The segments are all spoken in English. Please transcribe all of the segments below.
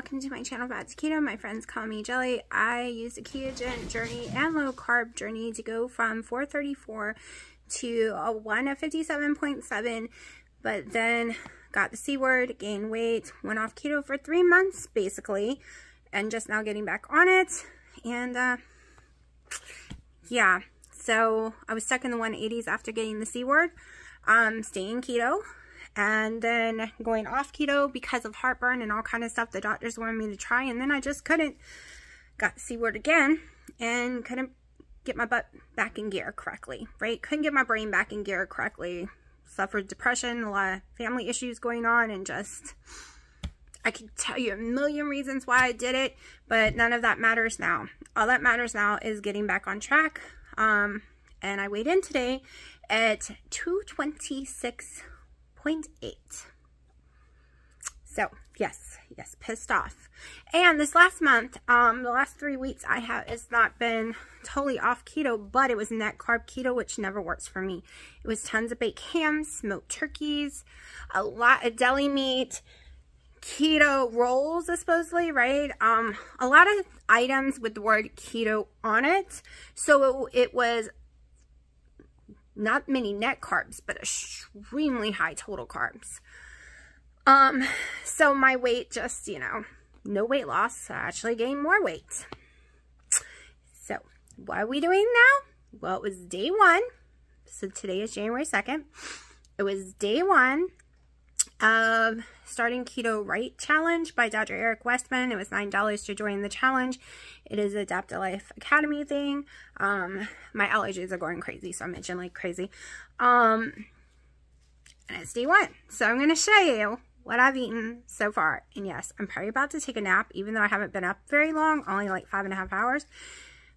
welcome to my channel, Back to Keto. My friends call me Jelly. I used a ketogenic journey and low carb journey to go from 434 to a 1 of 57.7, but then got the C word, gained weight, went off keto for 3 months basically, and just now getting back on it. And yeah, so I was stuck in the 180s after getting the C word, staying keto. And then going off keto because of heartburn and all kind of stuff the doctors wanted me to try, and then I just couldn't. Got the C word again and couldn't get my butt back in gear correctly, right? Couldn't get my brain back in gear correctly. Suffered depression, a lot of family issues going on, and just, I could tell you a million reasons why I did it, but none of that matters now. All that matters now is getting back on track. And I weighed in today at 226.8. So yes, pissed off. And this last month, the last 3 weeks it's not been totally off keto, but it was net carb keto, which never works for me. It was tons of baked hams, smoked turkeys, a lot of deli meat, keto rolls, supposedly, right? A lot of items with the word keto on it. So it was not many net carbs, but extremely high total carbs. So my weight just, no weight loss. I actually gained more weight. So what are we doing now? Well, it was day 1. So today is January 2nd. It was day 1 of starting Keto Right challenge by Dr. Eric Westman. It was $9 to join the challenge. It is a Adapt a Life Academy thing. My allergies are going crazy, so I'm itching like crazy. And it's day 1. So I'm going to show you what I've eaten so far. And yes, I'm probably about to take a nap, even though I haven't been up very long, only like 5.5 hours,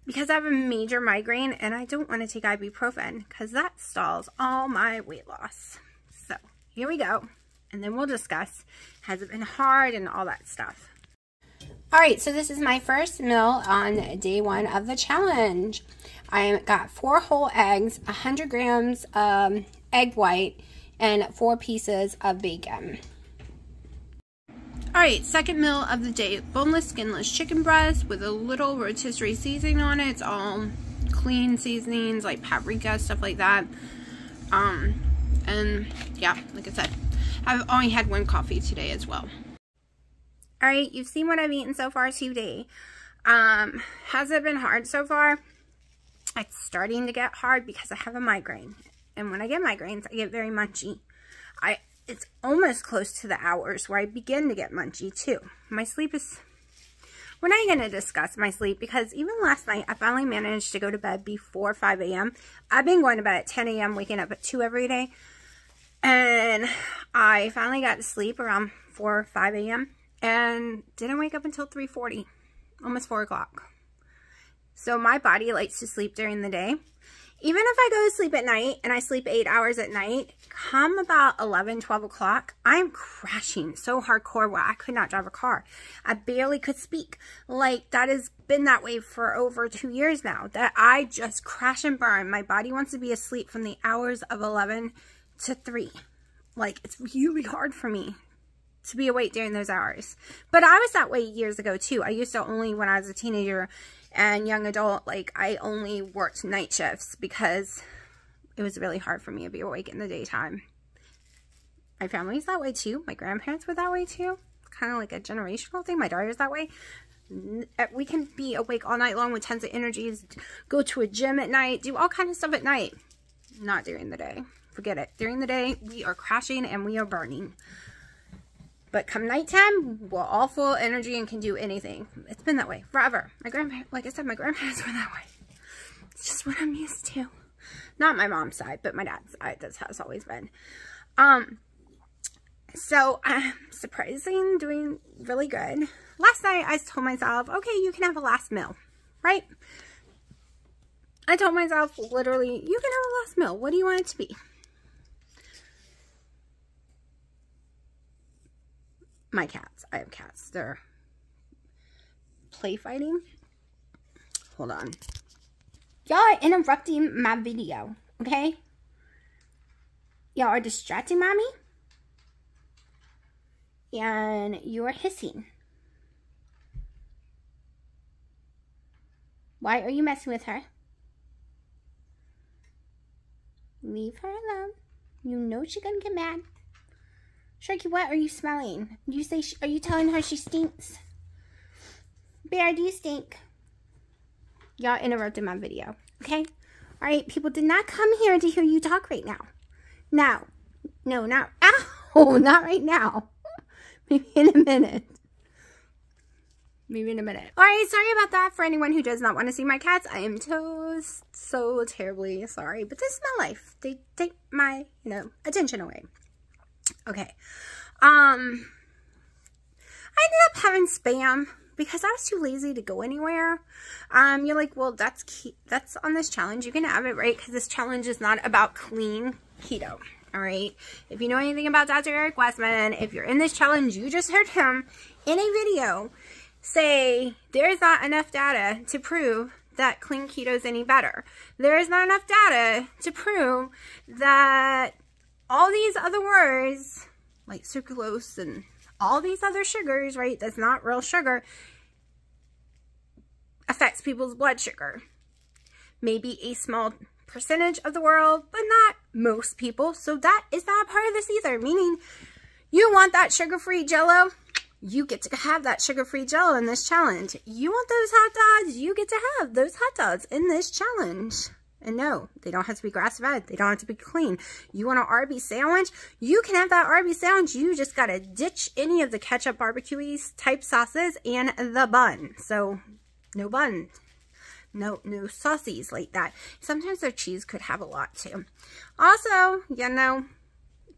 because I have a major migraine and I don't want to take ibuprofen because that stalls all my weight loss. So here we go. And then we'll discuss, has it been hard and all that stuff. All right, so this is my first meal on day 1 of the challenge. I got 4 whole eggs, 100 grams of egg white, and 4 pieces of bacon. All right, second meal of the day, boneless, skinless chicken breast with a little rotisserie seasoning on it. It's all clean seasonings like paprika, stuff like that. And yeah, like I said, I've only had 1 coffee today as well. All right, you've seen what I've eaten so far today. Has it been hard so far? It's starting to get hard because I have a migraine. And when I get migraines, I get very munchy. It's almost close to the hours where I begin to get munchy too. My sleep is... We're not going to discuss my sleep because even last night, I finally managed to go to bed before 5 a.m. I've been going to bed at 10 a.m., waking up at 2 every day. And I finally got to sleep around 4 or 5 a.m. and didn't wake up until 3:40, almost 4 o'clock. So my body likes to sleep during the day. Even if I go to sleep at night and I sleep 8 hours at night, come about 11, 12 o'clock, I'm crashing so hardcore where I could not drive a car. I barely could speak. Like, that has been that way for over 2 years now, that I just crash and burn. My body wants to be asleep from the hours of 11 to 3. Like, it's really hard for me to be awake during those hours. But I was that way years ago too. I used to only, when I was a teenager and young adult, like, I only worked night shifts because it was really hard for me to be awake in the daytime. My family's that way too. My grandparents were that way too. It's kind of like a generational thing. My daughter's that way. We can be awake all night long with tons of energies, go to a gym at night, do all kinds of stuff at night. Not during the day. Forget it. During the day, we are crashing and we are burning. But come nighttime, we're all full of energy and can do anything. It's been that way forever. My grandparents, like I said, my grandparents were that way. It's just what I'm used to. Not my mom's side, but my dad's side. That's how it's always been. So I'm surprisingly doing really good. Last night, I told myself, okay, you can have a last meal, right? I told myself, literally, you can have a last meal. What do you want it to be? My cats. I have cats. They're play fighting. Hold on. Y'all are interrupting my video, okay? Y'all are distracting mommy. And you're hissing. Why are you messing with her? Leave her alone. You know she's gonna get mad. Sharky, what are you smelling? You say, are you telling her she stinks? Bear, do you stink? Y'all interrupted my video, okay? All right, people did not come here to hear you talk right now. No, not, ow, not right now. Maybe in a minute. Maybe in a minute. All right, sorry about that. For anyone who does not want to see my cats, I am so terribly sorry. But this is my life. They take my, attention away. Okay. I ended up having spam because I was too lazy to go anywhere. You're like, well, that's on this challenge. You can have it, right? Because this challenge is not about clean keto. All right. If you know anything about Dr. Eric Westman, if you're in this challenge, you just heard him in a video say there is not enough data to prove that clean keto is any better. There is not enough data to prove that all these other words, like sucralose and all these other sugars, right, that's not real sugar, affects people's blood sugar. Maybe a small percentage of the world, but not most people. So that is not a part of this either, meaning you want that sugar-free Jell-O, you get to have that sugar-free Jell-O in this challenge. You want those hot dogs, you get to have those hot dogs in this challenge. And no, they don't have to be grass-fed. They don't have to be clean. You want an Arby's sandwich? You can have that Arby's sandwich. You just got to ditch any of the ketchup barbecue type sauces and the bun. So no bun. No saucies like that. Sometimes their cheese could have a lot too. Also,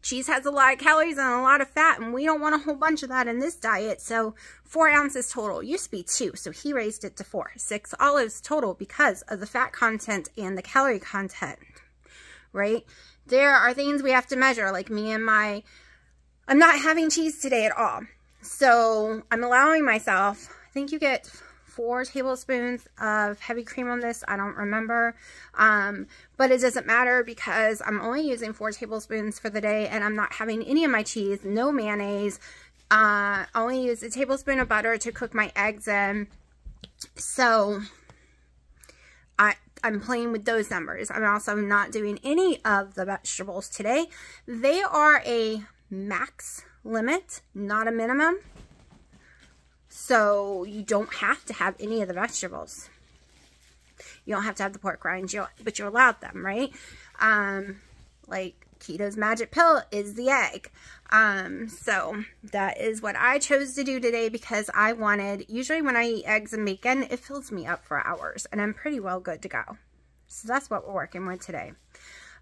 cheese has a lot of calories and a lot of fat, and we don't want a whole bunch of that in this diet. So 4 ounces total. Used to be 2, so he raised it to 4. 6 olives total because of the fat content and the calorie content, right? There are things we have to measure, like me and I'm not having cheese today at all. So I'm allowing myself, I think you get 4 tablespoons of heavy cream on this. I don't remember. But it doesn't matter because I'm only using 4 tablespoons for the day, and I'm not having any of my cheese, no mayonnaise. I only use a tablespoon of butter to cook my eggs in. So I'm playing with those numbers. I'm also not doing any of the vegetables today. They are a max limit, not a minimum. So you don't have to have any of the vegetables. You don't have to have the pork rinds, but you're allowed them, right? Like Keto's magic pill is the egg. So that is what I chose to do today because I wanted, usually when I eat eggs and bacon, it fills me up for hours and I'm pretty well good to go. So that's what we're working with today.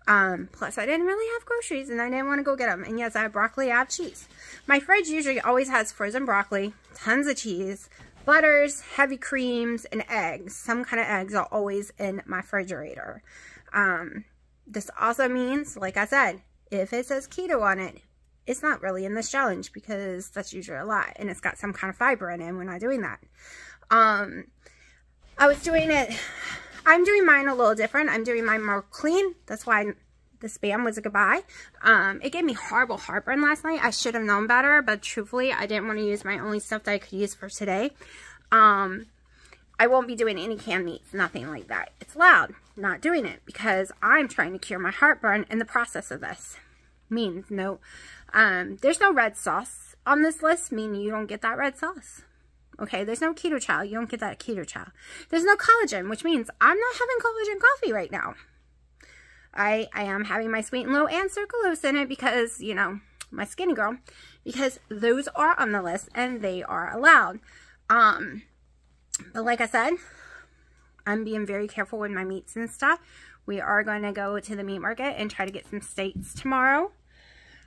Plus I didn't really have groceries and I didn't want to go get them. And yes, I have broccoli, I have cheese. My fridge usually always has frozen broccoli, tons of cheese, butters, heavy creams, and eggs. Some kind of eggs are always in my refrigerator. This also means, like I said, if it says keto on it, it's not really in this challenge because that's usually a lot. And it's got some kind of fiber in it and we're not doing that. I was doing it... I'm doing mine a little different. I'm doing mine more clean. That's why the spam was a goodbye. It gave me horrible heartburn last night. I should have known better, but truthfully, I didn't want to use my only stuff that I could use for today. I won't be doing any canned meats, nothing like that. It's loud, not doing it because I'm trying to cure my heartburn in the process of this. Means no, there's no red sauce on this list, meaning you don't get that red sauce. Okay, there's no keto chow. You don't get that keto chow. There's no collagen, which means I'm not having collagen coffee right now. I am having my sweet and low and sucralose in it because, my skinny girl, because those are on the list and they are allowed. But like I said, I'm being very careful with my meats and stuff. We are going to go to the meat market and try to get some steaks tomorrow.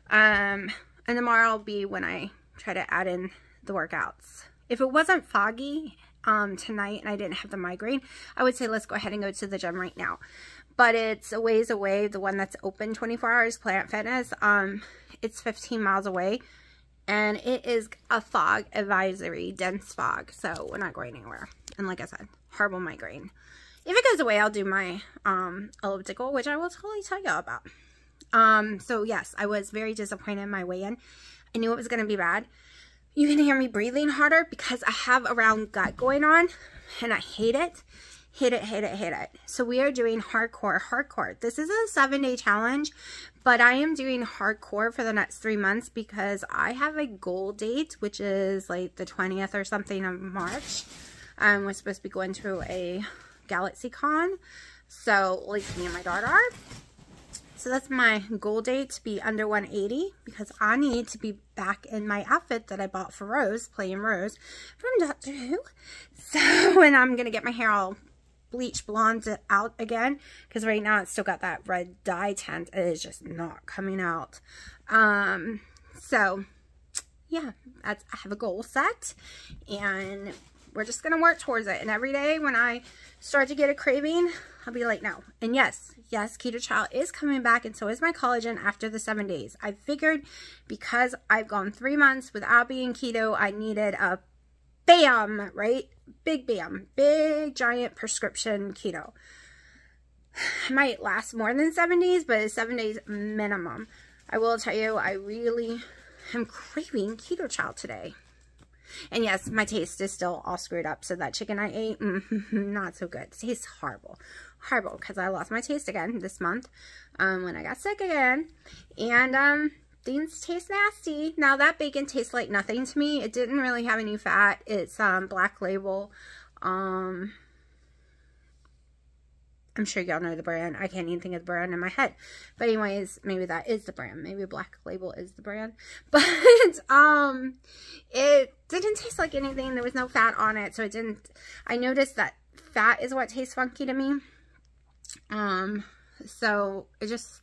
And tomorrow will be when I try to add in the workouts. If it wasn't foggy tonight and I didn't have the migraine, I would say let's go ahead and go to the gym right now. But it's a ways away, the one that's open 24 hours, Planet Fitness. It's 15 miles away. And it is a fog advisory, dense fog. So we're not going anywhere. And like I said, horrible migraine. If it goes away, I'll do my elliptical, which I will totally tell y'all about. So yes, I was very disappointed in my weigh-in. I knew it was going to be bad. You can hear me breathing harder because I have a round gut going on and I hate it. Hate it, hate it, hate it. So we are doing hardcore. This is a 7-day challenge, but I am doing hardcore for the next 3 months because I have a goal date, which is like the 20th or something of March. We're supposed to be going to a Galaxy Con. So like me and my daughter are. So that's my goal date, to be under 180, because I need to be back in my outfit that I bought for Rose, playing Rose from Doctor Who. So, and I'm going to get my hair all bleach blonde out again, because right now it's still got that red dye tint. It is just not coming out. So yeah, I have a goal set, and we're just going to work towards it. And every day when I start to get a craving, I'll be like, no. And yes, Keto Child is coming back, and so is my collagen after the 7 days. I figured because I've gone 3 months without being keto, I needed a bam, right? Big bam, big giant prescription keto. It might last more than 7 days, but it's 7 days minimum. I will tell you, I really am craving Keto Child today. And yes, my taste is still all screwed up. So that chicken I ate, not so good. It tastes horrible. Horrible, because I lost my taste again this month when I got sick again. And things taste nasty. Now that bacon tastes like nothing to me. It didn't really have any fat. It's Black Label. I'm sure y'all know the brand. I can't even think of the brand in my head. But anyways, maybe that is the brand. Maybe Black Label is the brand. But it didn't taste like anything. There was no fat on it. So it didn't. I noticed that fat is what tastes funky to me. So it just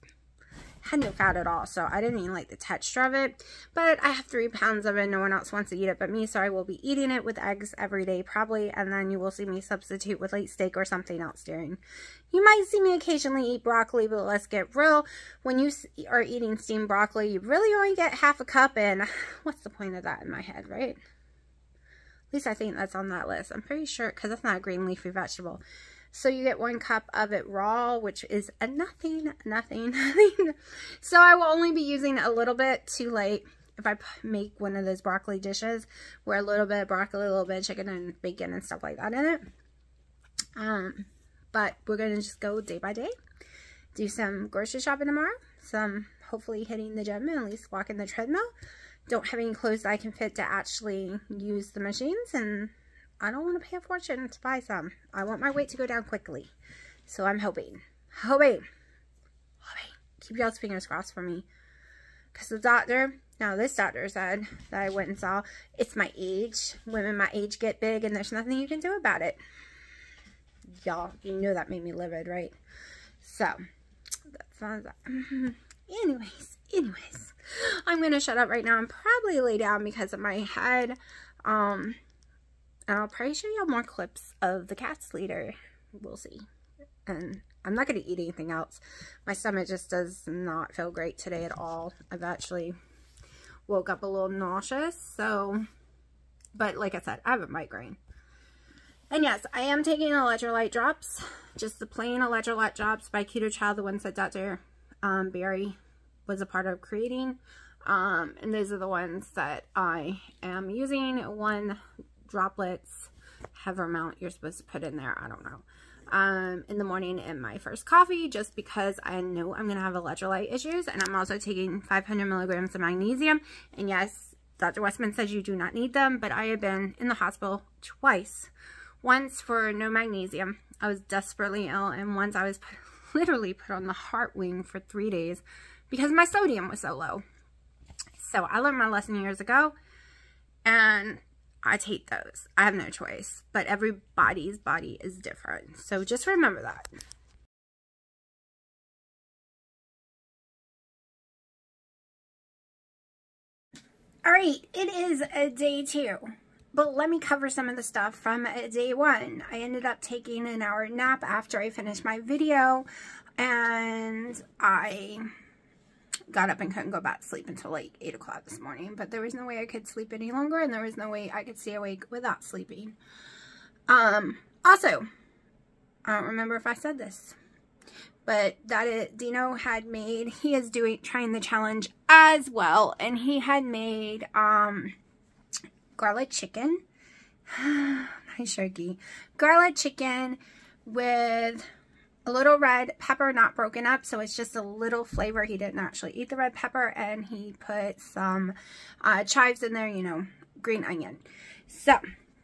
had no fat at all. So I didn't even like the texture of it. But I have 3 pounds of it. No one else wants to eat it but me. So I will be eating it with eggs every day probably. And then you will see me substitute with like steak or something else during. You might see me occasionally eat broccoli, but let's get real. When you are eating steamed broccoli, you really only get half a cup. And what's the point of that in my head, right? At least I think that's on that list. I'm pretty sure, because that's not a green leafy vegetable. So you get 1 cup of it raw, which is a nothing. So I will only be using a little bit to, like, if I make one of those broccoli dishes where a little bit of broccoli, a little bit of chicken and bacon and stuff like that in it. But we're going to just go day by day. Do some grocery shopping tomorrow. Some hopefully hitting the gym and at least walking the treadmill. Don't have any clothes that I can fit to actually use the machines, and I don't want to pay a fortune to buy some. I want my weight to go down quickly. So I'm hoping. Keep y'all's fingers crossed for me. Because the doctor, now this doctor said that I went and saw, it's my age. Women my age get big and there's nothing you can do about it. Y'all, you know that made me livid, right? So, that's not that. Anyways. I'm going to shut up right now and probably lay down because of my head. And I'll probably show y'all more clips of the cats later. We'll see. And I'm not going to eat anything else. My stomach just does not feel great today at all. I've actually woke up a little nauseous. So, but like I said, I have a migraine. And yes, I am taking electrolyte drops. Just the plain electrolyte drops by Keto Child, the ones that Dr. Barry was a part of creating. And those are the ones that I am using. 1 droplets, however amount you're supposed to put in there, I don't know, in the morning in my first coffee, just because I know I'm going to have electrolyte issues. And I'm also taking 500 milligrams of magnesium. And yes, Dr. Westman says you do not need them, but I have been in the hospital twice. Once for no magnesium. I was desperately ill. And once I was literally put on the heart wing for 3 days because my sodium was so low. So I learned my lesson years ago, and I take those. I have no choice, but everybody's body is different. So just remember that. All right, it is day 2, but let me cover some of the stuff from day 1. I ended up taking an hour nap after I finished my video, and I got up and couldn't go back to sleep until like 8 o'clock this morning, but there was no way I could sleep any longer, and there was no way I could stay awake without sleeping. Also, I don't remember if I said this, but Dino had made, he is trying the challenge as well, and he had made garlic chicken. Nice turkey. Garlic chicken with a little red pepper, not broken up, so it's just a little flavor. He didn't actually eat the red pepper, and he put some chives in there, you know, green onion. So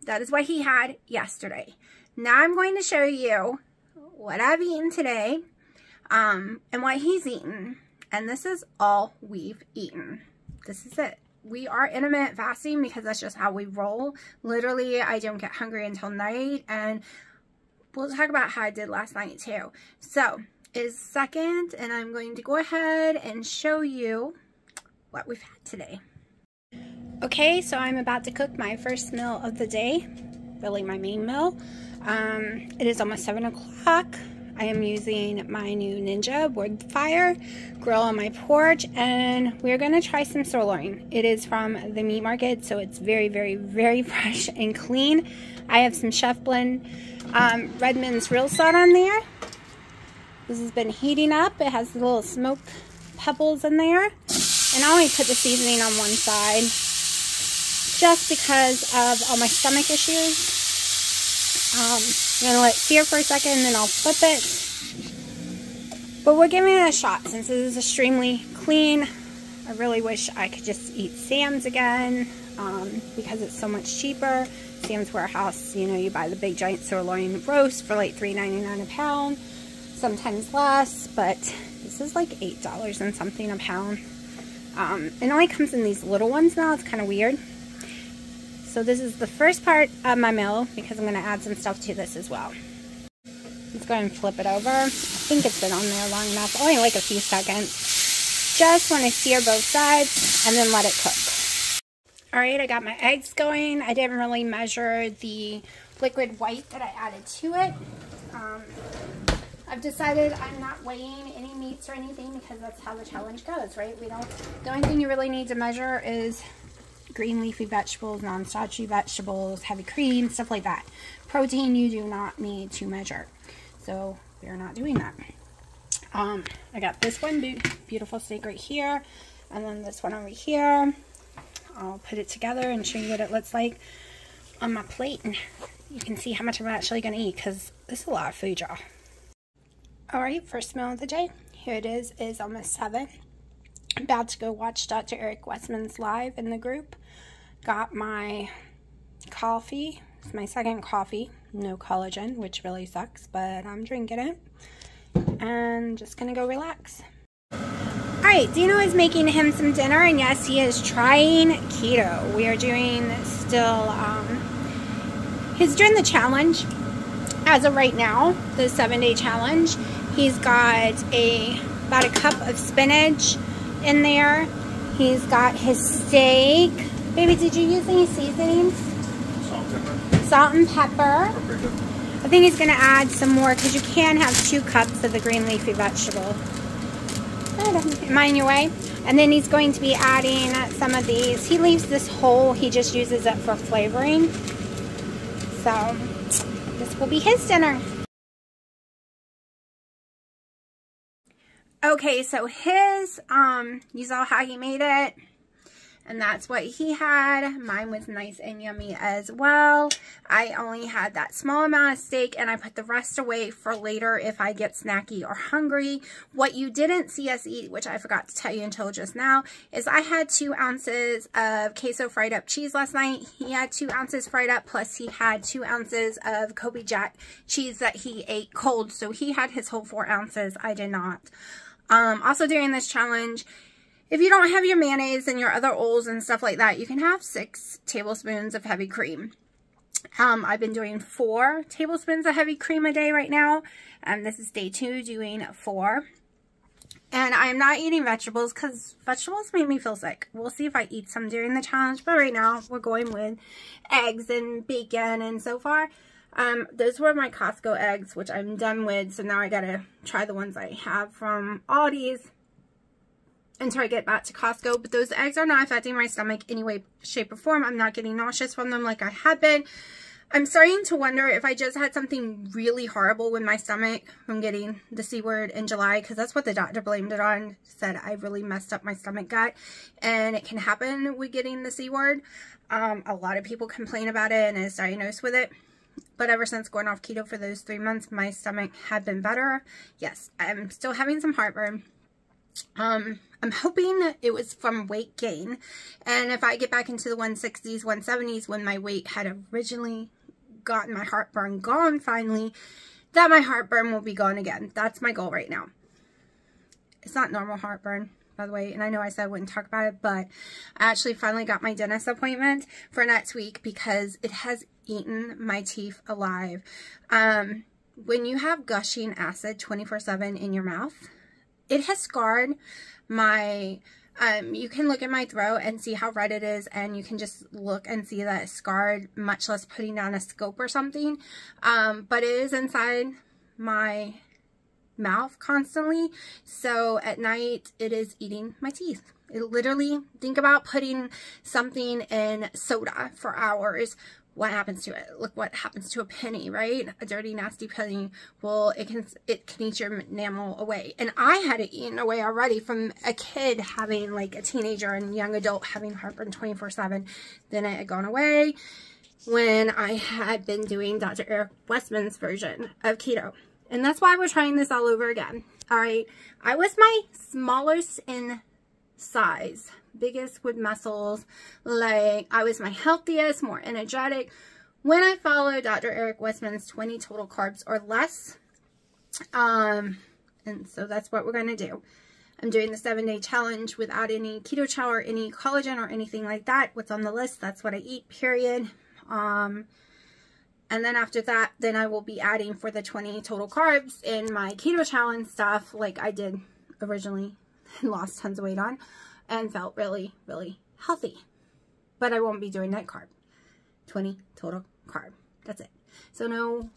that is what he had yesterday. Now I'm going to show you what I've eaten today and what he's eaten. And this is all we've eaten. This is it. We are intermittent fasting because that's just how we roll. Literally, I don't get hungry until night, and we'll talk about how I did last night too. So is second, and I'm going to go ahead and show you what we've had today. Okay, so I'm about to cook my first meal of the day, really my main meal. It is almost 7 o'clock. I am using my new Ninja wood fire grill on my porch, and we're going to try some sirloin. It is from the meat market, so it's very, very, very fresh and clean. I have some Chef Blend Redmond's real salt on there. This has been heating up. It has the little smoke pebbles in there. And I only put the seasoning on one side just because of all my stomach issues. I'm going to let it sear for a second, then I'll flip it. But we're giving it a shot since it is extremely clean. I really wish I could just eat Sam's again because it's so much cheaper. Sam's Warehouse, you know, you buy the big giant sirloin roast for like $3.99 a pound, sometimes less, but this is like $8 and something a pound. It only comes in these little ones now. It's kind of weird. So this is the first part of my meal because I'm going to add some stuff to this as well. Let's go ahead and flip it over. I think it's been on there long enough, only like a few seconds. Just want to sear both sides and then let it cook. Alright, I got my eggs going. I didn't really measure the liquid white that I added to it. I've decided I'm not weighing any meats or anything because that's how the challenge goes, right? The only thing you really need to measure is green leafy vegetables, non-starchy vegetables, heavy cream, stuff like that. Protein you do not need to measure. So we're not doing that. I got this one beautiful steak right here, and then this one over here. I'll put it together and show you what it looks like on my plate, and you can see how much I'm actually going to eat because this is a lot of food, y'all. Alright, first meal of the day. Here it is. It is almost 7. I'm about to go watch Dr. Eric Westman's live in the group. Got my coffee. It's my second coffee. No collagen, which really sucks, but I'm drinking it. And just gonna go relax. Alright, Dino is making him some dinner, and yes, he is trying keto. We are doing still, he's doing the challenge as of right now, the 7-day challenge. He's got about a cup of spinach in there. He's got his steak. Baby, did you use any seasonings? Salt and pepper. I think he's going to add some more because you can have 2 cups of the green leafy vegetable. Am I in your way? And then he's going to be adding some of these. He leaves this whole. He just uses it for flavoring. So this will be his dinner. Okay, so his, you saw how he made it, and that's what he had. Mine was nice and yummy as well. I only had that small amount of steak, and I put the rest away for later if I get snacky or hungry. What you didn't see us eat, which I forgot to tell you until just now, is I had 2 ounces of queso fried up cheese last night. He had 2 ounces fried up, plus he had 2 ounces of Kobe Jack cheese that he ate cold, so he had his whole 4 ounces. I did not. Also during this challenge, if you don't have your mayonnaise and your other oils and stuff like that, you can have 6 tablespoons of heavy cream. I've been doing 4 tablespoons of heavy cream a day right now. This is day 2 doing 4. And I'm not eating vegetables because vegetables make me feel sick. We'll see if I eat some during the challenge, but right now we're going with eggs and bacon, and so far those were my Costco eggs, which I'm done with, so now I gotta try the ones I have from Aldi's until I get back to Costco. But those eggs are not affecting my stomach any way, shape, or form. I'm not getting nauseous from them like I had been. I'm starting to wonder if I just had something really horrible with my stomach from getting the C word in July, because that's what the doctor blamed it on. Said I really messed up my stomach gut, and it can happen with getting the C word. A lot of people complain about it and is diagnosed with it. But ever since going off keto for those 3 months, my stomach had been better. Yes, I'm still having some heartburn. I'm hoping it was from weight gain. And if I get back into the 160s, 170s, when my weight had originally gotten my heartburn gone finally, that my heartburn will be gone again. That's my goal right now. It's not normal heartburn, by the way, and I know I said I wouldn't talk about it, but I actually finally got my dentist appointment for next week because it has eaten my teeth alive. When you have gushing acid 24/7 in your mouth, it has scarred my, you can look at my throat and see how red it is, and you can just look and see that it's scarred, much less putting down a scope or something. But it is inside my mouth constantly, so at night it is eating my teeth. It literally, think about putting something in soda for hours. What happens to it? Look what happens to a penny, right? A dirty, nasty penny. Well, it can eat your enamel away. And I had it eaten away already from a kid having, like, a teenager and young adult having heartburn 24/7. Then it had gone away when I had been doing Dr. Eric Westman's version of keto. And that's why we're trying this all over again. All right. I was my smallest in size, biggest with muscles. Like, I was my healthiest, more energetic when I followed Dr. Eric Westman's 20 total carbs or less. And so that's what we're going to do. I'm doing the 7-day challenge without any keto chow or any collagen or anything like that. What's on the list, that's what I eat, period. And then after that, then I will be adding for the 20 total carbs in my keto chow and stuff like I did originally and lost tons of weight on and felt really, really healthy. But I won't be doing that carb. 20 total carb. That's it. So no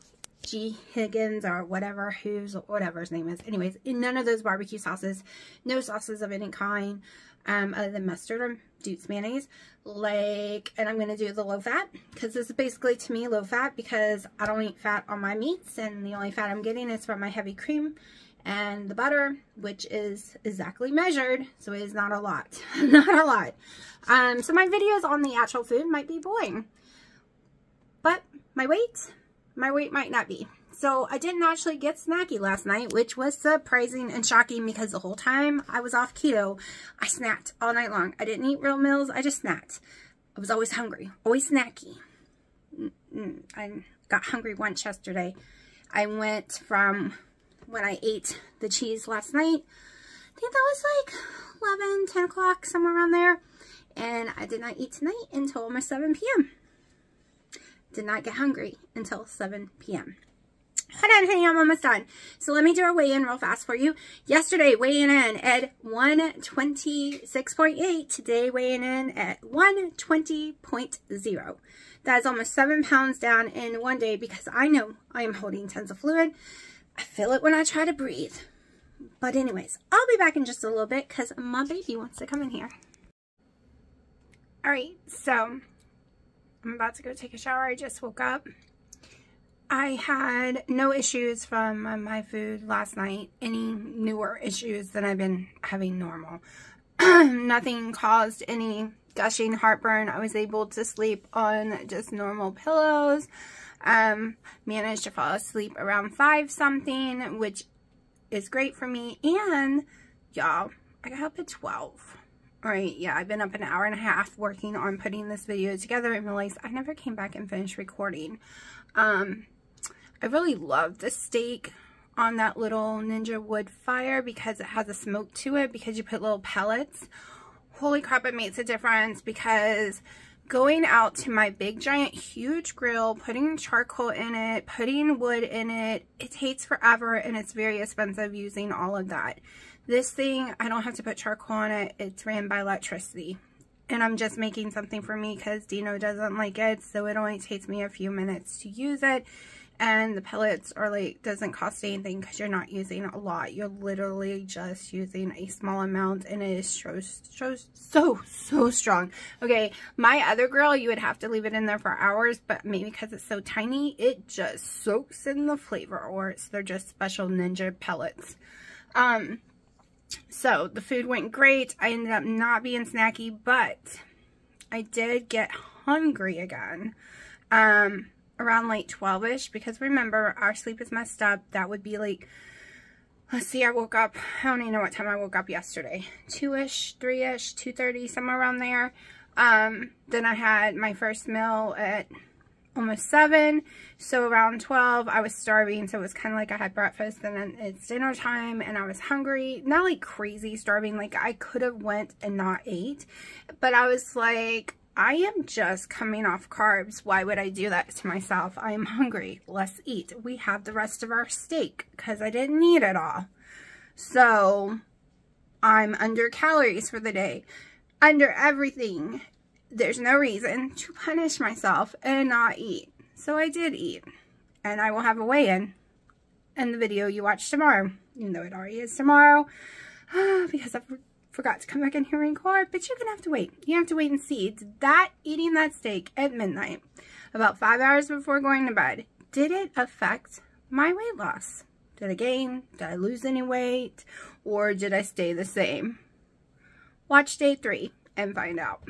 G. Higgins or whatever, whatever his name is. Anyways, none of those barbecue sauces. No sauces of any kind other than mustard or Duke's mayonnaise. Like, and I'm going to do the low fat because this is basically, to me, low fat because I don't eat fat on my meats, and the only fat I'm getting is from my heavy cream and the butter, which is exactly measured, so it is not a lot. Not a lot. So my videos on the actual food might be boring, but my weight might not be. So I didn't actually get snacky last night, which was surprising and shocking because the whole time I was off keto, I snacked all night long. I didn't eat real meals. I just snacked. I was always hungry, always snacky. I got hungry once yesterday. I went from when I ate the cheese last night, I think that was like 11, 10 o'clock, somewhere around there. And I did not eat tonight until almost 7 p.m. Did not get hungry until 7 p.m. Hold on, honey, I'm almost done. So let me do a weigh-in real fast for you. Yesterday, weighing in at 126.8. Today, weighing in at 120.0. That is almost 7 pounds down in one day because I know I am holding tons of fluid. I feel it when I try to breathe. But anyways, I'll be back in just a little bit because my baby wants to come in here. All right, so I'm about to go take a shower. I just woke up. I had no issues from my food last night. Any newer issues than I've been having normal. Nothing caused any gushing heartburn. I was able to sleep on just normal pillows. Managed to fall asleep around 5 something, which is great for me. And y'all, I got up at 12. All right, yeah, I've been up an hour and a half working on putting this video together and realized I never came back and finished recording. I really love the steak on that little Ninja wood fire because it has a smoke to it because you put little pellets. Holy crap, it makes a difference because going out to my big, giant, huge grill, putting charcoal in it, putting wood in it, it takes forever and it's very expensive using all of that. This thing, I don't have to put charcoal on it. It's ran by electricity. And I'm just making something for me because Dino doesn't like it, so it only takes me a few minutes to use it. And the pellets are like, doesn't cost anything because you're not using a lot. You're literally just using a small amount and it is so strong. Okay, my other grill, you would have to leave it in there for hours, but maybe because it's so tiny, it just soaks in the flavor, or they're just special Ninja pellets. So the food went great. I ended up not being snacky, but I did get hungry again. around like 12ish, because remember, our sleep is messed up. That would be like, let's see, I woke up, I don't even know what time I woke up yesterday. 2ish, 3ish, 2:30, somewhere around there. Then I had my first meal at almost 7, so around 12 I was starving, so it was kind of like I had breakfast and then it's dinner time and I was hungry. Not like crazy starving, like I could have went and not ate, but I was like, I am just coming off carbs. Why would I do that to myself? I am hungry. Let's eat. We have the rest of our steak because I didn't eat it all. So I'm under calories for the day. Under everything. There's no reason to punish myself and not eat. So I did eat. And I will have a weigh-in in the video you watch tomorrow. Even though it already is tomorrow. Because I forgot to come back in here and record. But you're going to have to wait. You have to wait and see. Did that eating that steak at midnight, about 5 hours before going to bed, did it affect my weight loss? Did I gain? Did I lose any weight? Or did I stay the same? Watch day 3 and find out.